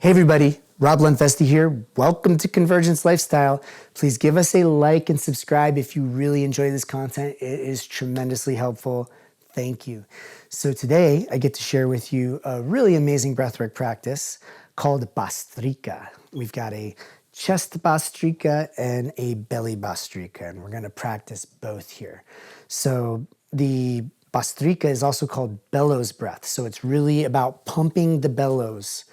Hey everybody, Rob Lenfestey here. Welcome to Convergence Lifestyle. Please give us a like and subscribe if you really enjoy this content. It is tremendously helpful. Thank you. So today I get to share with you a really amazing breathwork practice called Bhastrika. We've got a chest Bhastrika and a belly Bhastrika, and we're going to practice both here. So the Bhastrika is also called Bellows Breath. So it's really about pumping the bellows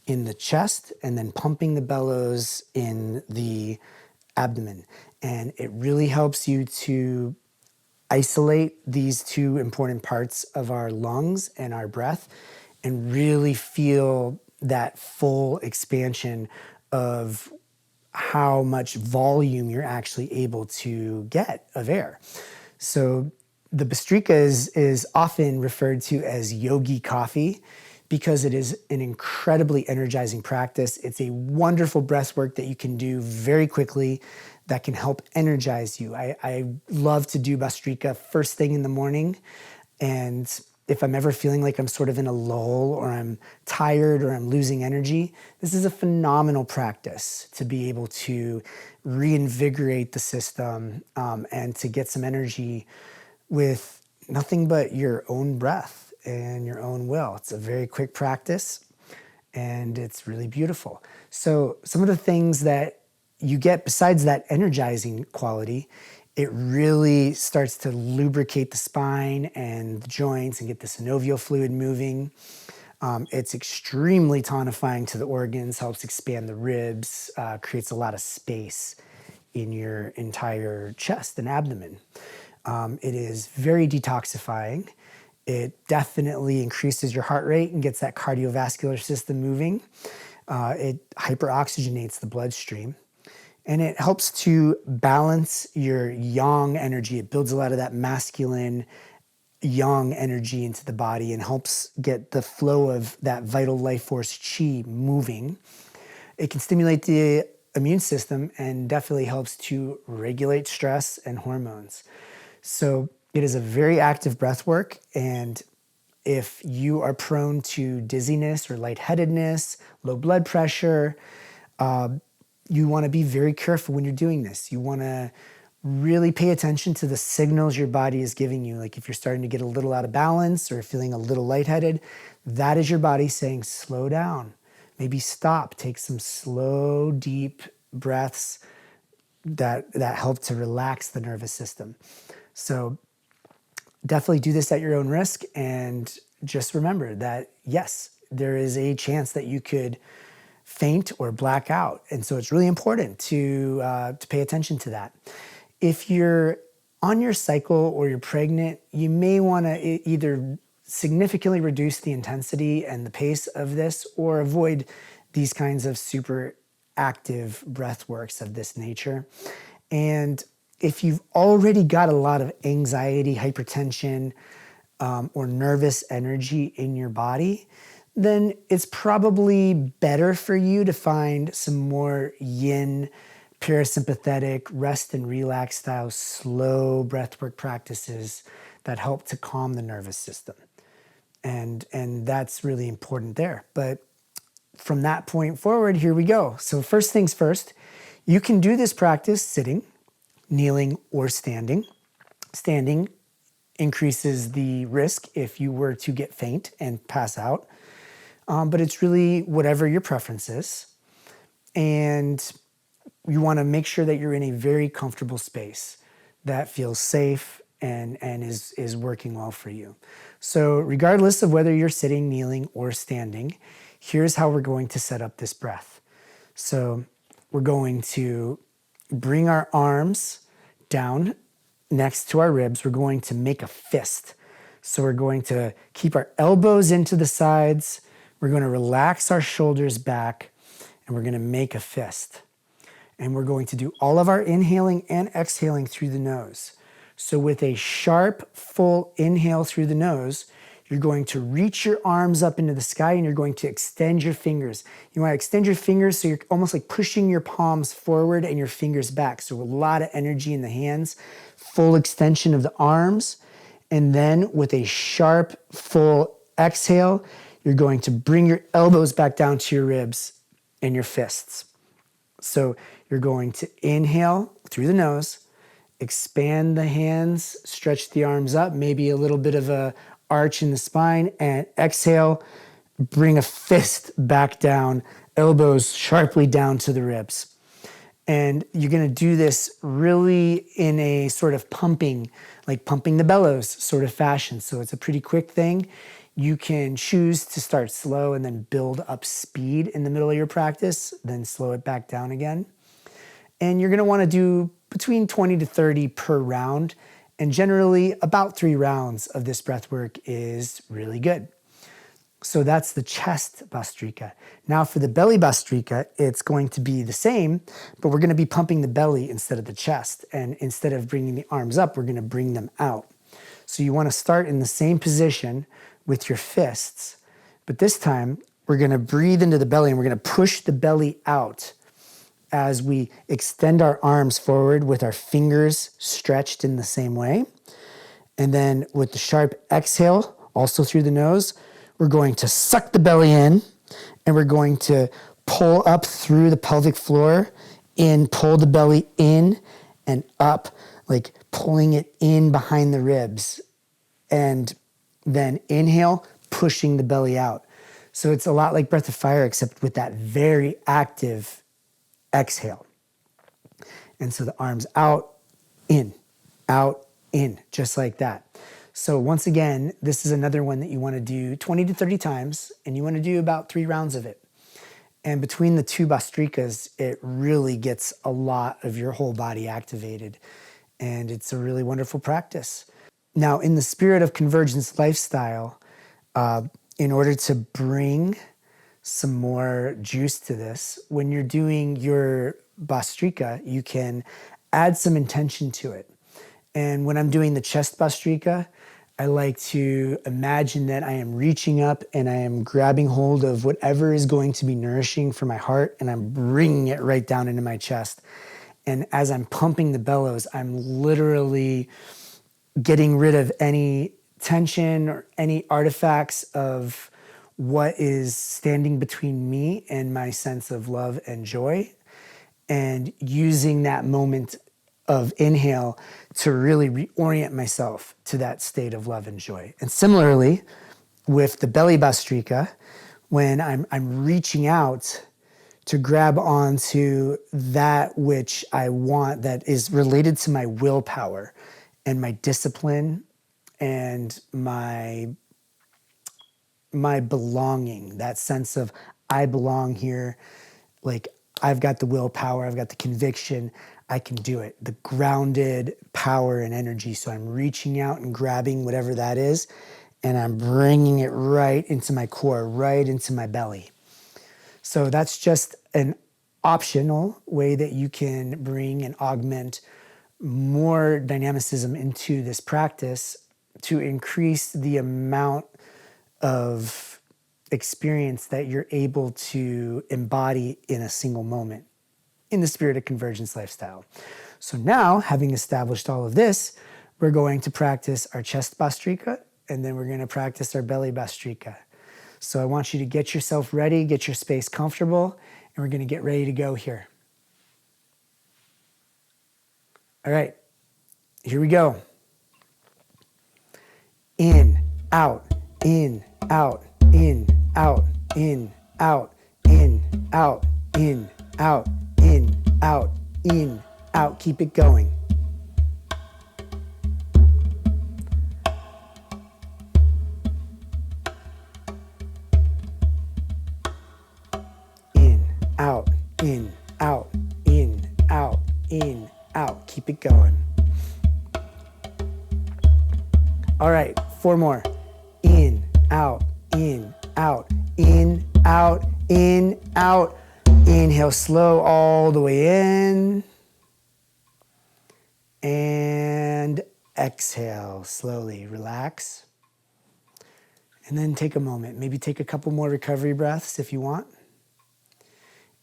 in the chest and then pumping the bellows in the abdomen. And it really helps you to isolate these two important parts of our lungs and our breath and really feel that full expansion of how much volume you're actually able to get of air. So the Bhastrika is often referred to as yogi coffee because it is an incredibly energizing practice. It's a wonderful breath work that you can do very quickly that can help energize you. I love to do Bhastrika first thing in the morning. And if I'm ever feeling like I'm sort of in a lull or I'm tired or I'm losing energy, this is a phenomenal practice to be able to reinvigorate the system and to get some energy with nothing but your own breath and your own will. It's a very quick practice and it's really beautiful. So some of the things that you get besides that energizing quality, it really starts to lubricate the spine and the joints and get the synovial fluid moving. It's extremely tonifying to the organs, helps expand the ribs, creates a lot of space in your entire chest and abdomen. It is very detoxifying. It definitely increases your heart rate and gets that cardiovascular system moving. It hyperoxygenates the bloodstream. And it helps to balance your yang energy. It builds a lot of that masculine yang energy into the body and helps get the flow of that vital life force chi moving. It can stimulate the immune system and definitely helps to regulate stress and hormones. So it is a very active breath work, and if you are prone to dizziness or lightheadedness, low blood pressure, you want to be very careful when you're doing this. You want to really pay attention to the signals your body is giving you. Like if you're starting to get a little out of balance or feeling a little lightheaded, that is your body saying, slow down, maybe stop, take some slow, deep breaths that help to relax the nervous system. So definitely do this at your own risk, and just remember that, yes, there is a chance that you could faint or black out. And so it's really important to pay attention to that. If you're on your cycle or you're pregnant, you may want to either significantly reduce the intensity and the pace of this or avoid these kinds of super active breath works of this nature. And if you've already got a lot of anxiety, hypertension, or nervous energy in your body, then it's probably better for you to find some more yin, parasympathetic, rest and relax style, slow breathwork practices that help to calm the nervous system. And that's really important there. But from that point forward, here we go. So first things first, you can do this practice sitting, kneeling, or standing. Standing increases the risk if you were to get faint and pass out. But it's really whatever your preference is. And you want to make sure that you're in a very comfortable space that feels safe and is working well for you. So regardless of whether you're sitting, kneeling, or standing, here's how we're going to set up this breath. So we're going to bring our arms down next to our ribs. We're going to make a fist. So we're going to keep our elbows into the sides. We're going to relax our shoulders back, and we're going to make a fist. And we're going to do all of our inhaling and exhaling through the nose. So with a sharp, full inhale through the nose, you're going to reach your arms up into the sky and you're going to extend your fingers. You want to extend your fingers so you're almost like pushing your palms forward and your fingers back. So a lot of energy in the hands, full extension of the arms. And then with a sharp, full exhale, you're going to bring your elbows back down to your ribs and your fists. So you're going to inhale through the nose, expand the hands, stretch the arms up, maybe a little bit of a arch in the spine, and exhale, bring a fist back down, elbows sharply down to the ribs. And you're going to do this really in a sort of pumping, like pumping the bellows sort of fashion. So it's a pretty quick thing. You can choose to start slow and then build up speed in the middle of your practice, then slow it back down again. And you're going to want to do between 20 to 30 per round. And generally, about 3 rounds of this breath work is really good. So that's the chest Bhastrika. Now for the belly Bhastrika, it's going to be the same, but we're going to be pumping the belly instead of the chest. And instead of bringing the arms up, we're going to bring them out. So you want to start in the same position with your fists, but this time we're going to breathe into the belly and we're going to push the belly out as we extend our arms forward with our fingers stretched in the same way. And then with the sharp exhale, also through the nose, we're going to suck the belly in and we're going to pull up through the pelvic floor in, pull the belly in and up, like pulling it in behind the ribs. And then inhale, pushing the belly out. So it's a lot like Breath of Fire, except with that very active exhale. And so the arms out, in, just like that. So once again, this is another one that you want to do 20 to 30 times, and you want to do about 3 rounds of it. And between the 2 Bhastrikas, it really gets a lot of your whole body activated. And it's a really wonderful practice. Now, in the spirit of Convergence lifestyle, in order to bring some more juice to this, when you're doing your Bhastrika, you can add some intention to it. And when I'm doing the chest Bhastrika, I like to imagine that I am reaching up and I am grabbing hold of whatever is going to be nourishing for my heart, and I'm bringing it right down into my chest. And as I'm pumping the bellows, I'm literally getting rid of any tension or any artifacts of what is standing between me and my sense of love and joy, and using that moment of inhale to really reorient myself to that state of love and joy. And similarly, with the belly Bhastrika, when I'm reaching out to grab onto that which I want that is related to my willpower and my discipline and my belonging, that sense of I belong here, like I've got the willpower, I've got the conviction, I can do it, the grounded power and energy. So I'm reaching out and grabbing whatever that is, and I'm bringing it right into my core, right into my belly. So that's just an optional way that you can bring and augment more dynamicism into this practice to increase the amount of experience that you're able to embody in a single moment in the spirit of Convergence lifestyle. So now, having established all of this, we're going to practice our chest Bhastrika, and then we're going to practice our belly Bhastrika. So I want you to get yourself ready, get your space comfortable, and we're going to get ready to go here. All right, here we go. In, out, in, out, in, out, in, out, in, out, in, out, in, out, in, out. Keep it going. In, out, in, out, in, out, in, out. Keep it going. All right, 4 more. In, out, in, out, in, out, in, out. Inhale slow all the way in. And exhale slowly, relax. And then take a moment, maybe take a couple more recovery breaths if you want.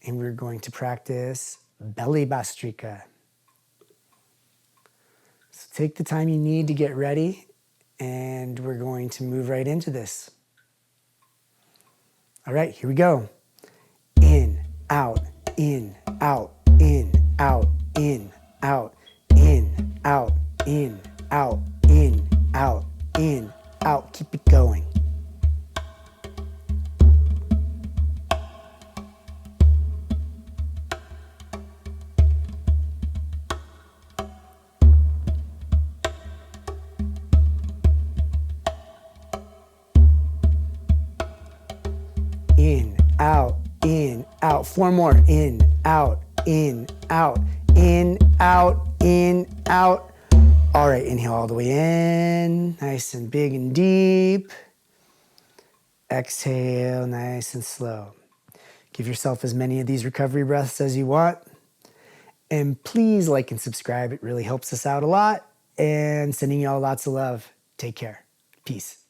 And we're going to practice belly Bhastrika. So take the time you need to get ready, and we're going to move right into this. All right, here we go. In, out, in, out, in, out, in, out, in, out, in, out, in, out, in, out. Keep it going. In, out, in, out. Four more. In, out, in, out, in, out, in, out. All right, inhale all the way in, nice and big and deep. Exhale, nice and slow. Give yourself as many of these recovery breaths as you want. And please like and subscribe. It really helps us out a lot. And sending y'all lots of love. Take care. Peace.